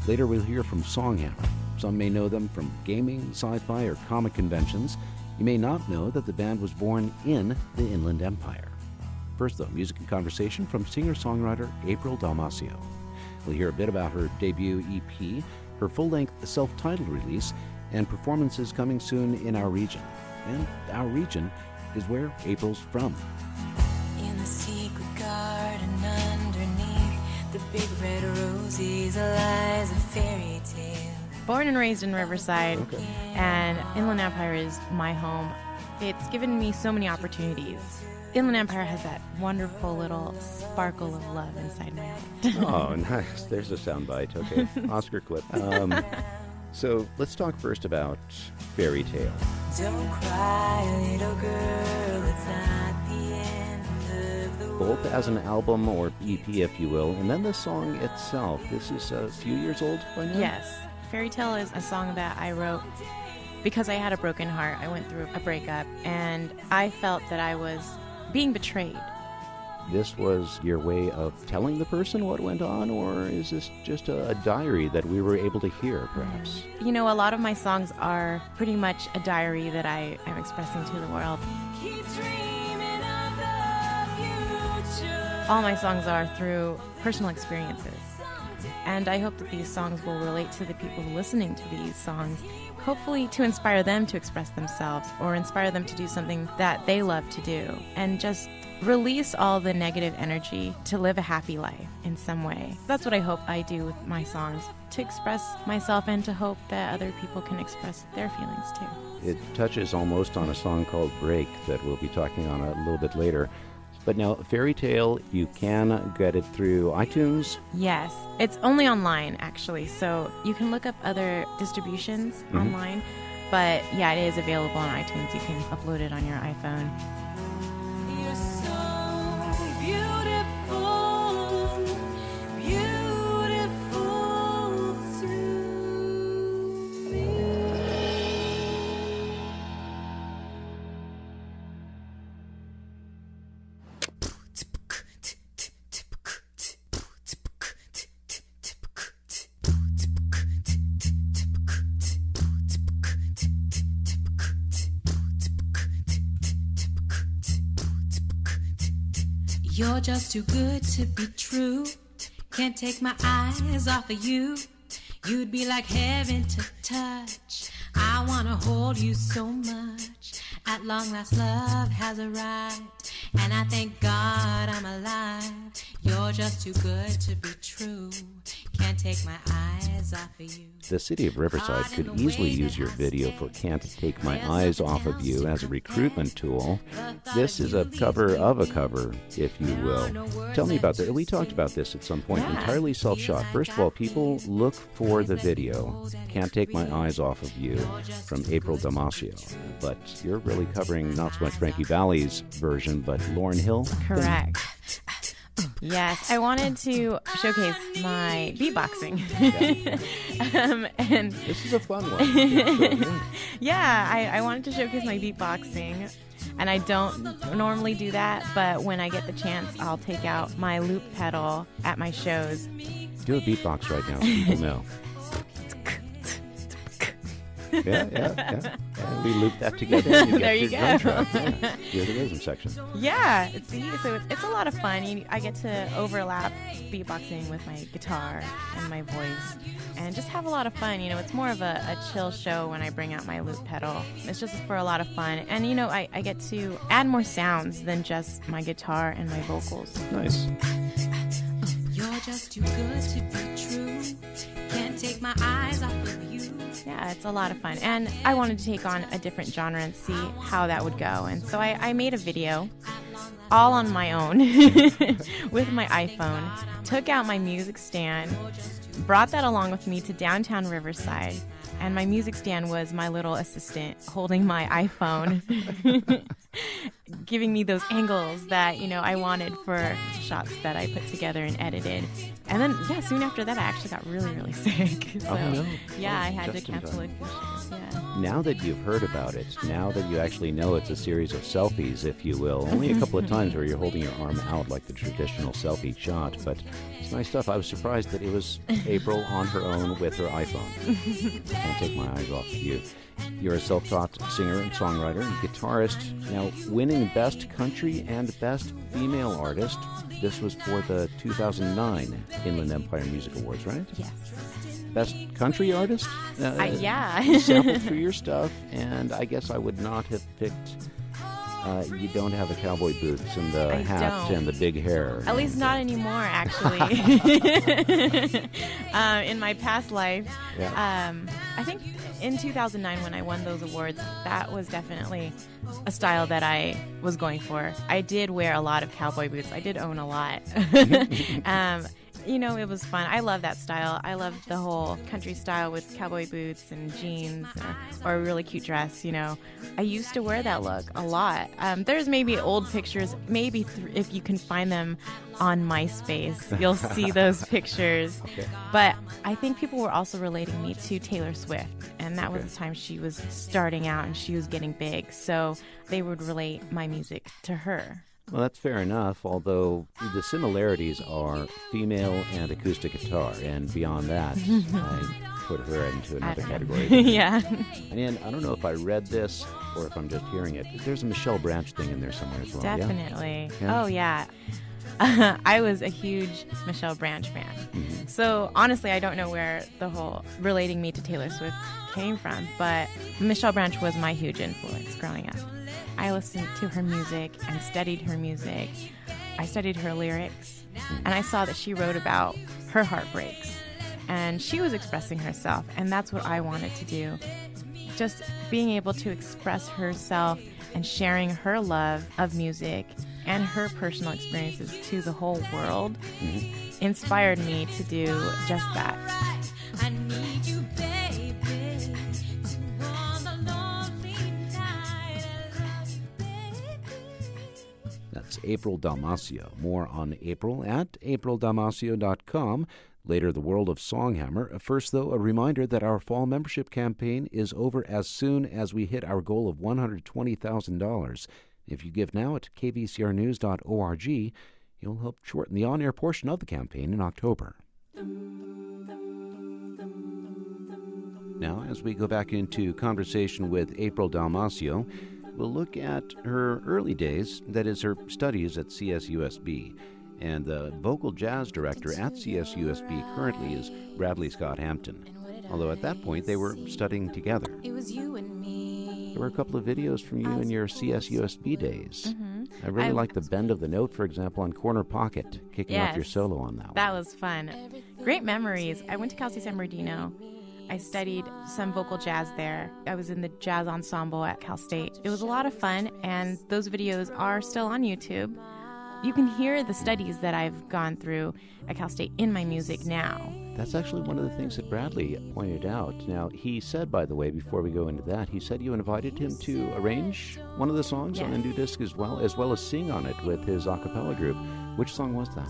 Later we'll hear from Songhammer. Some may know them from gaming, sci-fi, or comic conventions. You may not know that the band was born in the Inland Empire. First though, music and conversation from singer-songwriter Apryle Dalmacio. We'll hear a bit about her debut EP, her full-length self-titled release, and performances coming soon in our region. And our region is where April's from. In the secret garden underneath the big red roses lies a fairy tale. Born and raised in Riverside, and Inland Empire is my home. It's given me so many opportunities. Inland Empire has that wonderful little sparkle of love inside my heart. Oh, nice. There's a soundbite. Okay, Oscar clip. So let's talk first about Fairytale. Don't cry, little girl, it's not the end of the world. Both as an album or EP, if you will, and then the song itself. This is a few years old by now? Yes. Fairytale is a song that I wrote because I had a broken heart. I went through a breakup, and I felt that I was being betrayed. This was your way of telling the person what went on, or is this just a diary that we were able to hear, perhaps? You know, a lot of my songs are pretty much a diary that I am expressing to the world. Keep dreaming of the future. All my songs are through personal experiences. And I hope that these songs will relate to the people listening to these songs, hopefully to inspire them to express themselves or inspire them to do something that they love to do, and just release all the negative energy to live a happy life in some way. That's what I hope I do with my songs, to express myself and to hope that other people can express their feelings too. It touches almost on a song called Break that we'll be talking on a little bit later. But now, Fairytale, you can get it through iTunes? Yes. It's only online, actually, so you can look up other distributions online. But yeah, it is available on iTunes. You can upload it on your iPhone. You're so beautiful, beautiful to me. You're just too good to be true. Can't take my eyes off of you. You'd be like heaven to touch. I wanna hold you so much. At long last, love has arrived, and I thank God I'm alive. You're just too good to be true. Can't take my eyes off of you. The city of Riverside could easily use your video for Can't Take My Eyes Off of You as a recruitment tool. This is a cover of a cover, if you will. Tell me about that. We talked about this at some point. Entirely self-shot. First of all, people look for the video, Can't Take My Eyes Off of You, from Apryle Dalmacio. But you're really covering not so much Frankie Valli's version, but Lauryn Hill? Correct. Yes, I wanted to showcase my beatboxing. And this is a fun one. Yeah, I wanted to showcase my beatboxing, and I don't normally do that, but when I get the chance, I'll take out my loop pedal at my shows. Do a beatbox right now so people know. Yeah. We loop that together. There you go. Here's the rhythm section. Yeah, see, so it's a lot of fun. I get to overlap beatboxing with my guitar and my voice, and just have a lot of fun. It's more of a chill show when I bring out my loop pedal. It's just for a lot of fun, and I get to add more sounds than just my guitar and my vocals. Nice. You're just too good to be true. Can't take my eyes off of you. Yeah, it's a lot of fun. And I wanted to take on a different genre and see how that would go. And so I made a video all on my own with my iPhone, took out my music stand, brought that along with me to downtown Riverside. And my music stand was my little assistant holding my iPhone. giving me those angles that, I wanted for shots that I put together and edited. And then, soon after that, I actually got really, really sick. So, Oh, no. I had to Just in cancel a time. few shows. Yeah. Now that you've heard about it, now that you actually know it's a series of selfies, if you will, only a couple of times where you're holding your arm out like the traditional selfie shot, but it's nice stuff. I was surprised that it was April on her own with her iPhone. Can't take my eyes off of you. You're a self-taught singer and songwriter and guitarist. Now, winning Best Country and Best Female Artist. This was for the 2009 Inland Empire Music Awards, right? Yes. Best Country Artist? Yeah. You sampled through your stuff, and I guess I would not have picked... you don't have the cowboy boots and the I hat don't. and the big hair. At least not anymore, actually. In my past life, I think in 2009 when I won those awards, that was definitely a style that I was going for. I did wear a lot of cowboy boots. I did own a lot. It was fun. I love that style. I love the whole country style with cowboy boots and jeans or a really cute dress, I used to wear that look a lot. There's maybe old pictures, maybe if you can find them on MySpace, you'll see those pictures. Okay. But I think people were also relating me to Taylor Swift, and that was the time she was starting out and she was getting big. So they would relate my music to her. Well, that's fair enough, although the similarities are female and acoustic guitar, and beyond that, I put her into another category. Yeah. And I don't know if I read this or if I'm just hearing it. There's a Michelle Branch thing in there somewhere as well. Definitely. Yeah? Oh, yeah. I was a huge Michelle Branch fan. Mm-hmm. So honestly, I don't know where the whole relating me to Taylor Swift came from, but Michelle Branch was my huge influence growing up. I listened to her music and studied her music. I studied her lyrics, and I saw that she wrote about her heartbreaks, and she was expressing herself, and that's what I wanted to do. Just being able to express herself and sharing her love of music and her personal experiences to the whole world inspired me to do just that. I need you, baby, to warm the lonely night, baby. That's Apryle Dalmacio. More on Apryle at aprildalmacio.com. Later, the world of Songhammer. First, though, a reminder that our fall membership campaign is over as soon as we hit our goal of $120,000. If you give now at kvcrnews.org, you'll help shorten the on-air portion of the campaign in October. Now, as we go back into conversation with Apryle Dalmacio, we'll look at her early days, that is, her studies at CSUSB. And the vocal jazz director at CSUSB currently is Bradley Scott Hampton. Although at that point, they were studying together. It was you and me. There were a couple of videos from you in your CSUSB days. I really like the bend of the note, for example, on Corner Pocket, kicking off your solo on that one. That was fun. Great memories. I went to Cal State San Bernardino. I studied some vocal jazz there. I was in the jazz ensemble at Cal State. It was a lot of fun, and those videos are still on YouTube. You can hear the studies that I've gone through at Cal State in my music now. That's actually one of the things that Bradley pointed out. Now, he said, by the way, before we go into that, he said you invited him to arrange one of the songs on the new disc as well as sing on it with his a cappella group. Which song was that?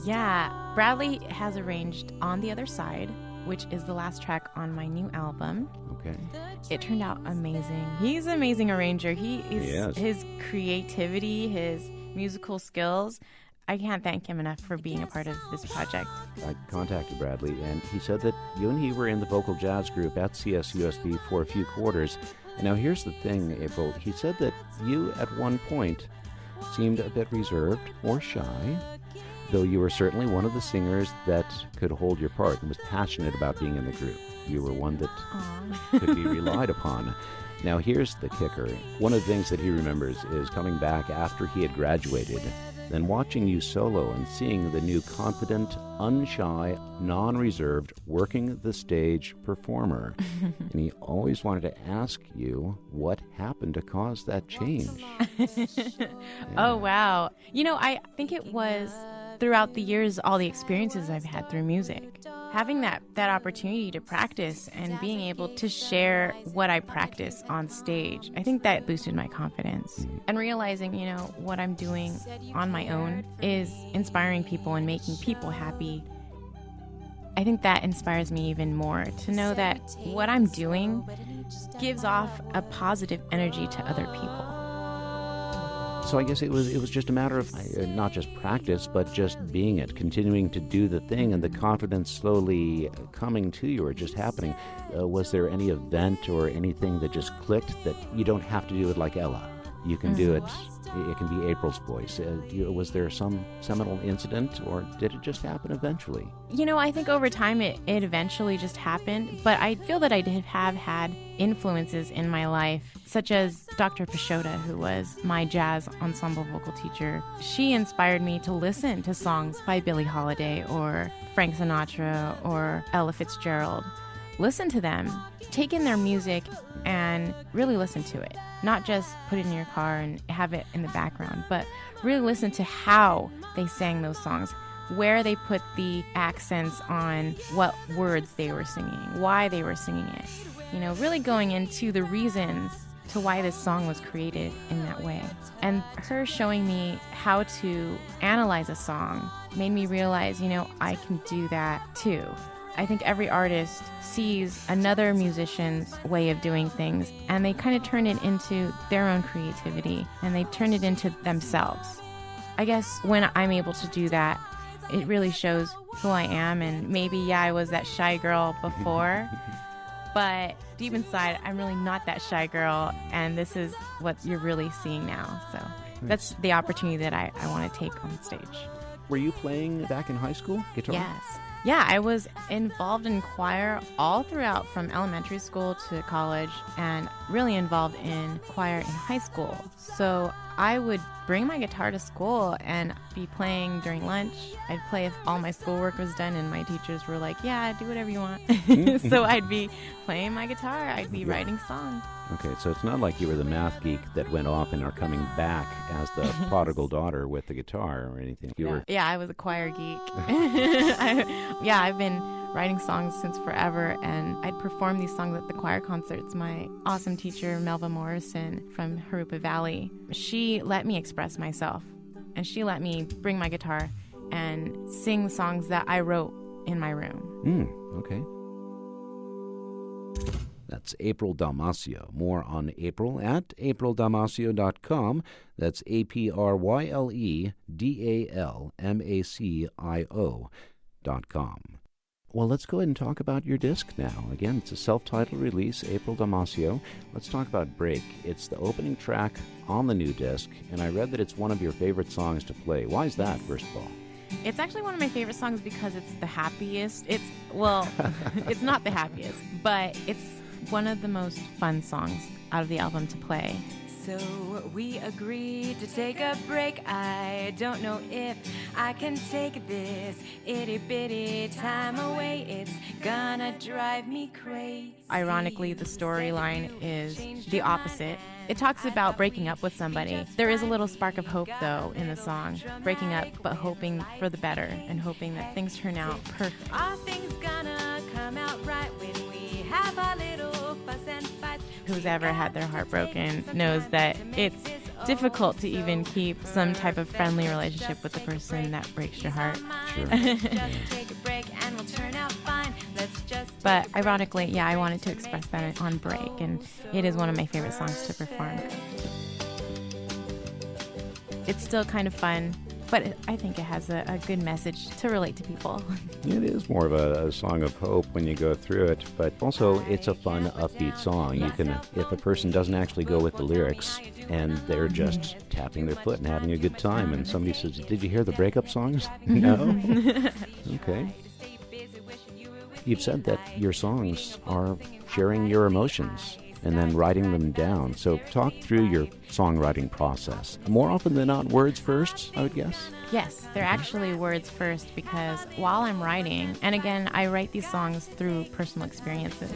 Yeah, Bradley has arranged On the Other Side, which is the last track on my new album. Okay. It turned out amazing. He's an amazing arranger. Yes. His creativity, his musical skills, I can't thank him enough for being a part of this project. I contacted Bradley, and he said that you and he were in the vocal jazz group at CSUSB for a few quarters. And now here's the thing, Apryle. He said that you, at one point, seemed a bit reserved or shy, though you were certainly one of the singers that could hold your part and was passionate about being in the group. You were one that could be relied upon. Now, here's the kicker. One of the things that he remembers is coming back after he had graduated, then watching you solo and seeing the new confident, unshy, non-reserved, working the stage performer. And he always wanted to ask you what happened to cause that change. Oh, wow. I think it was throughout the years, all the experiences I've had through music. having that opportunity to practice and being able to share what I practice on stage, I think that boosted my confidence. And realizing, what I'm doing on my own is inspiring people and making people happy. I think that inspires me even more to know that what I'm doing gives off a positive energy to other people. So I guess it was just a matter of not just practice, but just being it, continuing to do the thing, and the confidence slowly coming to you or just happening. Was there any event or anything that just clicked that you don't have to do it like Ella? You can do it. It can be April's voice. Was there some seminal incident, or did it just happen eventually? I think over time it eventually just happened, but I feel that I did have had influences in my life, such as Dr. Pashota, who was my jazz ensemble vocal teacher. She inspired me to listen to songs by Billie Holiday or Frank Sinatra or Ella Fitzgerald. Listen to them, take in their music, and really listen to it. Not just put it in your car and have it in the background, but really listen to how they sang those songs, where they put the accents on what words they were singing, why they were singing it. Really going into the reasons to why this song was created in that way. And her showing me how to analyze a song made me realize, I can do that too. I think every artist sees another musician's way of doing things, and they kind of turn it into their own creativity, and they turn it into themselves. I guess when I'm able to do that, it really shows who I am, and maybe, I was that shy girl before, but deep inside, I'm really not that shy girl, and this is what you're really seeing now. So that's the opportunity that I want to take on stage. Were you playing back in high school, guitar? Yes. Yeah, I was involved in choir all throughout, from elementary school to college, and really involved in choir in high school. So I would bring my guitar to school and be playing during lunch. I'd play if all my schoolwork was done, and my teachers were like, yeah, do whatever you want. So I'd be playing my guitar. I'd be writing songs. Okay, so it's not like you were the math geek that went off and are coming back as the prodigal daughter with the guitar or anything. Yeah, I was a choir geek. I've been writing songs since forever, and I'd perform these songs at the choir concerts. My awesome teacher, Melva Morrison from Harupa Valley, she let me express myself, and she let me bring my guitar and sing songs that I wrote in my room. Okay. That's Apryle Dalmacio. More on Apryle at apryle.dalmacio.com. That's APRYLEDALMACIO.com. Well, let's go ahead and talk about your disc now. Again, it's a self-titled release, Apryle Dalmacio. Let's talk about Break. It's the opening track on the new disc, and I read that it's one of your favorite songs to play. Why is that, first of all? It's actually one of my favorite songs because it's the happiest. It's not the happiest, but it's one of the most fun songs out of the album to play. So we agreed to take a break. I don't know if I can take this itty-bitty time away. It's gonna drive me crazy. Ironically, the storyline is the opposite. It talks about breaking up with somebody. There is a little spark of hope, though, in the song. Breaking up, but hoping for the better and hoping that things turn out perfect. Are things gonna come out right when we have a little fuss and fights? Who's ever had their heart broken knows that it's difficult to even keep some type of friendly relationship with the person that breaks your heart. Sure. Take a break and we'll turn out fine. Let's just. But ironically, I wanted to express that on Break, and it is one of my favorite songs to perform. It's still kind of fun, but I think it has a good message to relate to people. It is more of a song of hope when you go through it, but also it's a fun, upbeat song. You can, if a person doesn't actually go with the lyrics and they're just tapping their foot and having a good time, and somebody says, "Did you hear the breakup songs?" No? Okay. You've said that your songs are sharing your emotions and then writing them down. So talk through your songwriting process. More often than not, words first, I would guess? Yes, they're actually words first, because while I'm writing, and again, I write these songs through personal experiences.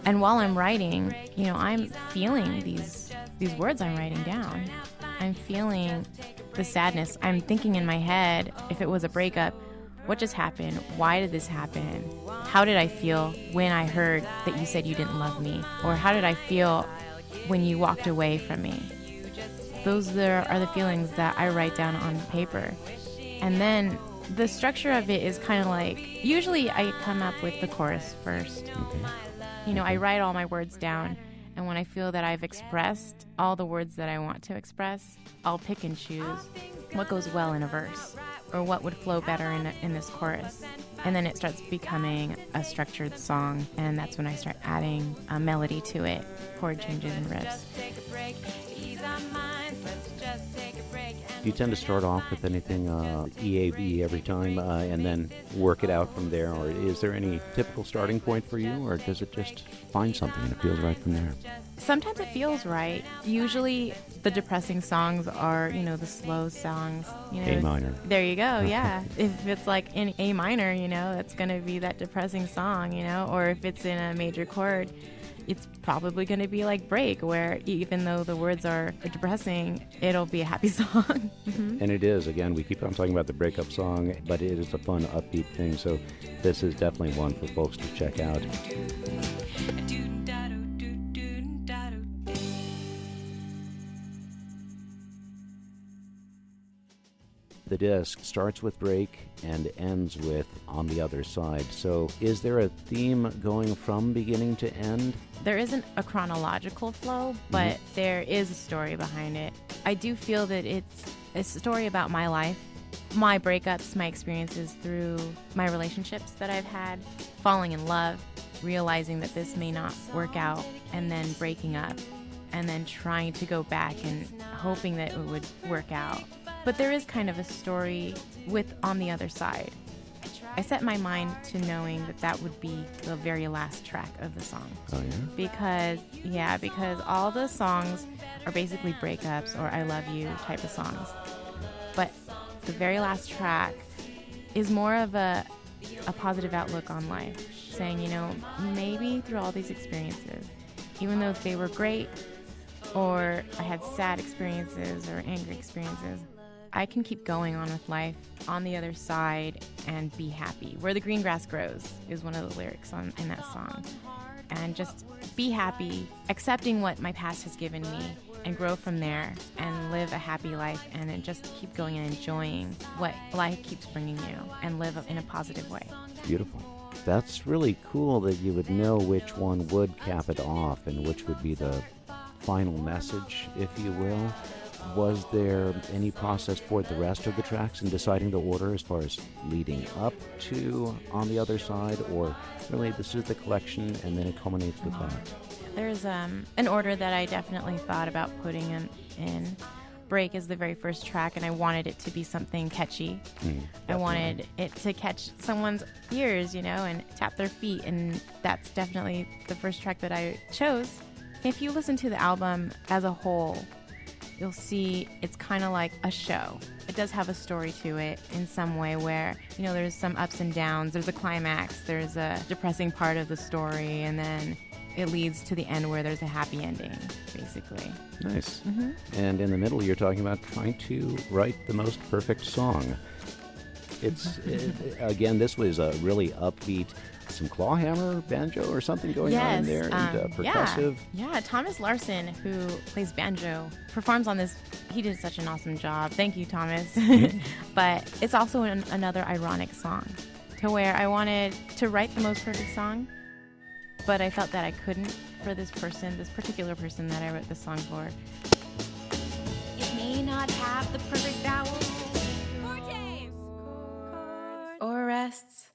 And while I'm writing, I'm feeling these words I'm writing down. I'm feeling the sadness. I'm thinking in my head, if it was a breakup, what just happened? Why did this happen? How did I feel when I heard that you said you didn't love me? Or how did I feel when you walked away from me? Those are the feelings that I write down on paper. And then the structure of it is kind of like, usually I come up with the chorus first. You know, I write all my words down, and when I feel that I've expressed all the words that I want to express, I'll pick and choose what goes well in a verse or what would flow better in this chorus. And then it starts becoming a structured song, and that's when I start adding a melody to it, chord changes and riffs. Do you tend to start off with anything EAV every time and then work it out from there? Or is there any typical starting point for you, or does it just find something and it feels right from there? Sometimes it feels right. Usually the depressing songs are, you know, the slow songs. You know, A minor. There you go, yeah. If it's like in A minor, you know, it's going to be that depressing song, you know, or if it's in a major chord, it's probably going to be like Break, where even though the words are depressing, it'll be a happy song. And it is. Again, we keep on talking about the breakup song, but it is a fun, upbeat thing. So this is definitely one for folks to check out. The disc starts with Break and ends with On the Other Side. So is there a theme going from beginning to end? There isn't a chronological flow, but there is a story behind it. I do feel that it's a story about my life, my breakups, my experiences through my relationships that I've had, falling in love, realizing that this may not work out, and then breaking up, and then trying to go back and hoping that it would work out. But there is kind of a story with On the Other Side. I set my mind to knowing that that would be the very last track of the song. Oh, yeah? Because all the songs are basically breakups or I love you type of songs. But the very last track is more of a positive outlook on life, saying, you know, maybe through all these experiences, even though they were great or I had sad experiences or angry experiences, I can keep going on with life on the other side and be happy. Where the green grass grows is one of the lyrics in that song. And just be happy, accepting what my past has given me, and grow from there and live a happy life and then just keep going and enjoying what life keeps bringing you and live in a positive way. Beautiful. That's really cool that you would know which one would cap it off and which would be the final message, if you will. Was there any process for the rest of the tracks in deciding the order as far as leading up to On the Other Side, or really this is the collection and then it culminates with that? There's an order that I definitely thought about putting in. Break is the very first track, and I wanted it to be something catchy. I wanted it to catch someone's ears, you know, and tap their feet, and that's definitely the first track that I chose. If you listen to the album as a whole, you'll see it's kind of like a show. It does have a story to it in some way where, you know, there's some ups and downs. There's a climax, there's a depressing part of the story, and then it leads to the end where there's a happy ending, basically. Nice. And in the middle, you're talking about trying to write the most perfect song. Again, this was a really upbeat, some clawhammer banjo or something going on in there, and percussive. Yeah, Thomas Larson, who plays banjo, performs on this. He did such an awesome job. Thank you, Thomas. But it's also another ironic song, to where I wanted to write the most perfect song, but I felt that I couldn't for this particular person that I wrote this song for. It may not have the perfect vowels, fortes, or rests.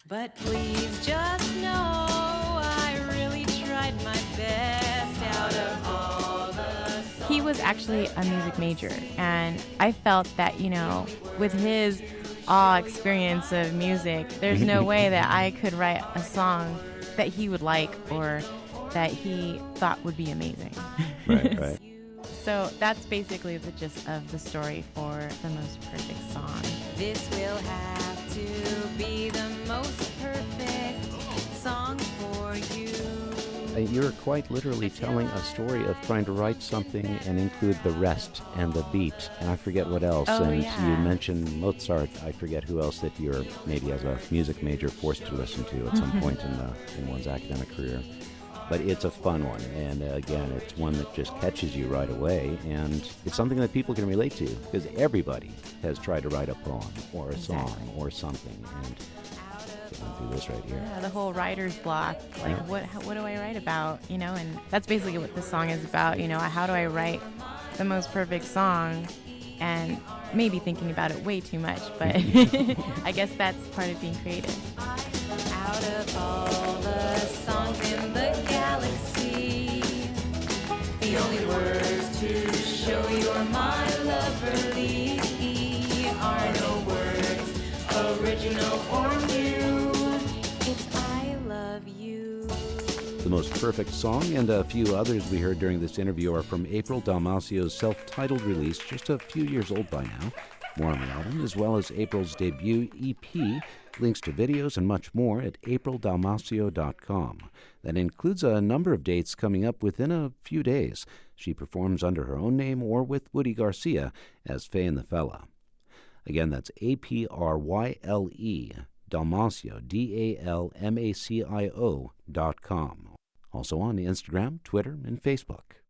But please just know I really tried my best out of all the songs. He was actually a music major, and I felt that, you know, with his experience of music, there's no way that I could write a song that he would like or that he thought would be amazing. Right. So that's basically the gist of the story for the most perfect song. This will have to be the most perfect song for you. you're quite literally telling a story of trying to write something and include the rest and the beat, and I forget what else. Oh, and yeah. you mentioned Mozart. I forget who else that you're maybe as a music major forced to listen to at some point in one's academic career. But it's a fun one, and again, it's one that just catches you right away, and it's something that people can relate to, because everybody has tried to write a poem or a song or something, and we're going to do this right here. Yeah, the whole writer's block. Like, what do I write about? You know, and that's basically what this song is about. You know, how do I write the most perfect song? And maybe thinking about it way too much, but I guess that's part of being creative. Out of all the songs in the galaxy, the only words to show you're my loverly are no words, original or new. It's I love you. The Most Perfect Song and a few others we heard during this interview are from Apryle Dalmacio's self-titled release, just a few years old by now. More on the album, as well as April's debut EP, links to videos and much more at apryle.dalmacio.com. That includes a number of dates coming up within a few days. She performs under her own name or with Woody Garcia as Faye and the Fella. Again, that's Apryle Dalmacio, DALMACIO.com. Also on Instagram, Twitter, and Facebook.